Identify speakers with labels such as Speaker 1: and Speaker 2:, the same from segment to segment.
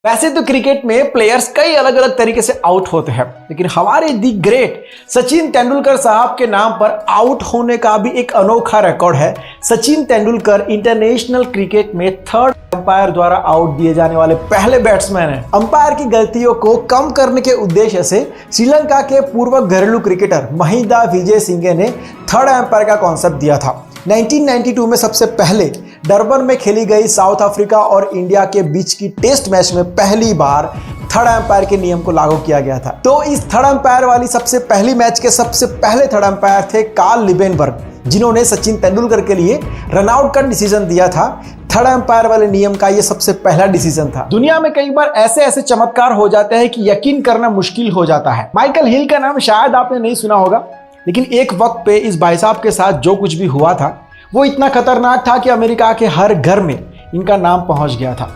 Speaker 1: वैसे तो क्रिकेट में प्लेयर्स कई अलग अलग तरीके से आउट होते हैं, लेकिन हमारे दी ग्रेट सचिन तेंदुलकर साहब के नाम पर आउट होने का भी एक अनोखा रिकॉर्ड है। सचिन तेंदुलकर इंटरनेशनल क्रिकेट में थर्ड अंपायर द्वारा आउट दिए जाने वाले पहले बैट्समैन हैं। अंपायर की गलतियों को कम करने के उद्देश्य से श्रीलंका के पूर्व घरेलू क्रिकेटर महिंदा विजयसिंघे ने थर्ड अंपायर का कॉन्सेप्ट दिया था। 1992 में सबसे पहले डरबन में खेली गई साउथ अफ्रीका और इंडिया के बीच की टेस्ट मैच में पहली बार थर्ड अंपायर के नियम को लागू किया गया था। तो इस थर्ड अंपायर वाली सबसे पहली मैच के सबसे पहले थर्ड अंपायर थे कार्ल लिवेनबर्ग, जिन्होंने सचिन तेंदुलकर के लिए रनआउट का डिसीजन दिया था। थर्ड अंपायर वाले नियम का यह सबसे पहला डिसीजन था। दुनिया में कई बार ऐसे ऐसे चमत्कार हो जाते हैं कि यकीन करना मुश्किल हो जाता है। माइकल हिल का नाम शायद आपने नहीं सुना होगा, लेकिन एक वक्त पे इस भाई साहब के साथ जो कुछ भी हुआ था वो इतना खतरनाक था कि अमेरिका के हर घर में इनका नाम पहुंच गया था।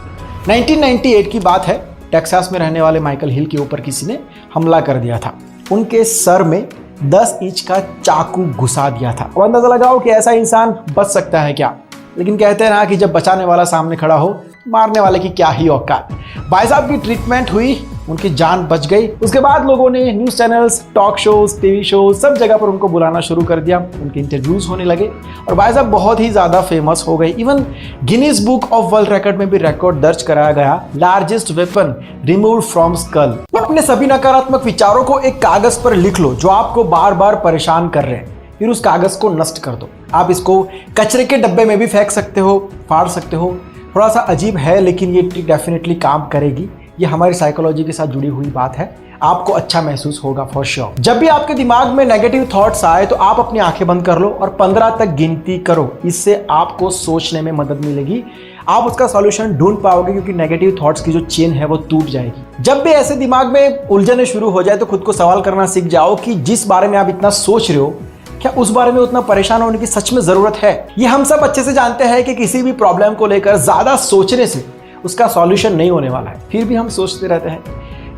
Speaker 1: 1998 की बात है, टेक्सास में रहने वाले माइकल हिल के ऊपर किसी ने हमला कर दिया था। उनके सर में 10 इंच का चाकू घुसा दिया था। अब अंदाजा लगाओ कि ऐसा इंसान बच सकता है क्या, लेकिन कहते हैं ना कि जब बचाने वाला सामने खड़ा हो, मारने वाले की क्या ही औकात। भाई साहब की ट्रीटमेंट हुई, उनकी जान बच गई। उसके बाद लोगों ने news channels, talk shows, TV shows सब जगह पर उनको बुलाना शुरू कर दिया। उनके इंटरव्यूज होने लगे और भाई साहब बहुत ही ज़्यादा फेमस हो गए। Even Guinness book of world record में भी रिकॉर्ड दर्ज कराया गया, largest weapon removed from skull. अपने सभी नकारात्मक विचारों को एक कागज पर लिख लो जो आपको बार बार परेशान कर रहे हैं, फिर उस कागज को नष्ट कर दो। आप इसको कचरे के डब्बे में भी फेंक सकते हो, फाड़ सकते हो। थोड़ा सा अजीब है, लेकिन ये डेफिनेटली काम करेगी। ये हमारी साइकोलॉजी के साथ जुड़ी हुई बात है। आपको अच्छा महसूस होगा फॉर श्योर। जब भी आपके दिमाग में नेगेटिव थॉट्स आए तो आप अपनी आंखें बंद कर लो और 15 तक गिनती करो। इससे आपको सोचने में मदद मिलेगी, आप उसका सॉल्यूशन ढूंढ पाओगे, क्योंकि नेगेटिव थॉट्स की जो चेन है वो टूट जाएगी। जब भी ऐसे दिमाग में उलझने शुरू हो जाए तो खुद को सवाल करना सीख जाओ कि जिस बारे में आप इतना सोच रहे हो, क्या उस बारे में उतना परेशान होने की सच में जरूरत है। ये हम सब अच्छे से जानते हैं कि किसी भी प्रॉब्लम को लेकर ज्यादा सोचने से उसका सॉल्यूशन नहीं होने वाला है, फिर भी हम सोचते रहते हैं।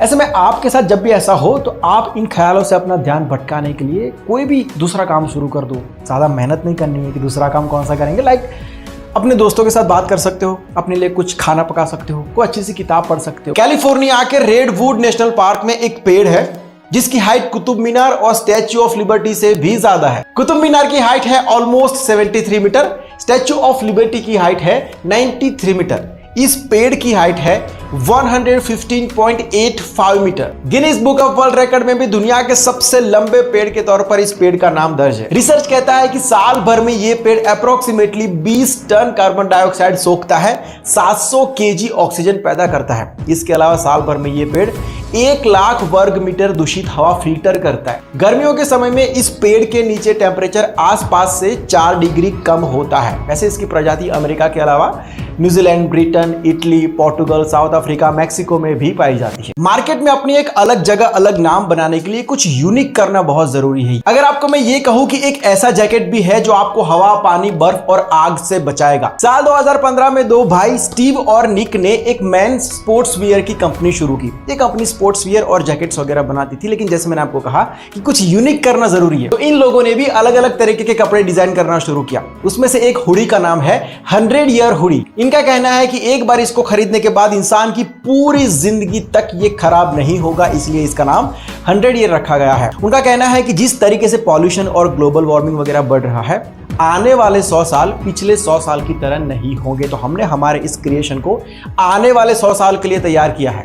Speaker 1: ऐसे में आपके साथ जब भी ऐसा हो तो आप इन ख्यालों से अपना ध्यान भटकाने के लिए कोई भी दूसरा काम शुरू कर दो। ज़्यादा मेहनत नहीं करनी है कि दूसरा काम कौन सा करेंगे। लाइक अपने दोस्तों के साथ बात कर सकते हो, अपने लिए कुछ खाना पका सकते हो, कोई अच्छी सी किताब पढ़ सकते हो। कैलिफोर्निया के रेडवुड नेशनल पार्क में एक पेड़ है जिसकी हाइट कुतुब मीनार और स्टैच्यू ऑफ लिबर्टी से भी ज्यादा है। कुतुब मीनार की हाइट है almost 73 meter, Statue of Liberty की हाइट है 93 मीटर। इस पेड़ की हाइट है 115.85 meter. Guinness book of world record में भी दुनिया के सबसे लंबे पेड़ के तौर पर इस पेड़ का नाम दर्ज है। रिसर्च कहता है कि साल भर में ये पेड़ अप्रोक्सीमेटली 20 टन कार्बन डाइऑक्साइड सोखता है, 700 केजी ऑक्सीजन पैदा करता है। इसके अलावा साल भर में ये पेड़ 1 लाख वर्ग मीटर दूषित हवा फिल्टर करता है। गर्मियों के समय में इस पेड़ के नीचे टेम्परेचर आसपास से 4 डिग्री कम होता है। वैसे इसकी प्रजाति अमेरिका के अलावा New Zealand, Britain, Italy, Portugal, south Africa, Mexico में भी पाई जाती है। मार्केट में अपनी एक अलग जगह, अलग नाम बनाने के लिए कुछ यूनिक करना बहुत जरूरी है। अगर आपको मैं ये कहूं कि एक ऐसा जैकेट भी है जो आपको हवा, पानी, बर्फ और आग से बचाएगा। साल 2015 में दो भाई स्टीव और निक ने एक मैन स्पोर्ट्स वियर की कंपनी शुरू की। ये कंपनी स्पोर्ट्स वियर और जैकेट्स वगैरह बनाती थी, लेकिन जैसे मैंने आपको कहा कि कुछ यूनिक करना जरूरी है, तो इन लोगों ने भी अलग अलग तरीके के कपड़े डिजाइन करना शुरू किया। उसमें से एक हुडी का नाम है 100 ईयर हुडी। इनका कहना है कि एक बार इसको खरीदने के बाद इंसान की पूरी जिंदगी तक ये खराब नहीं होगा, इसलिए इसका नाम 100 ईयर रखा गया है। उनका कहना है कि जिस तरीके से पॉल्यूशन और ग्लोबल वार्मिंग वगैरह बढ़ रहा है, आने वाले 100 साल पिछले 100 साल की तरह नहीं होंगे। तो हमने हमारे इस क्रिएशन को आने वाले 100 साल के लिए तैयार किया है।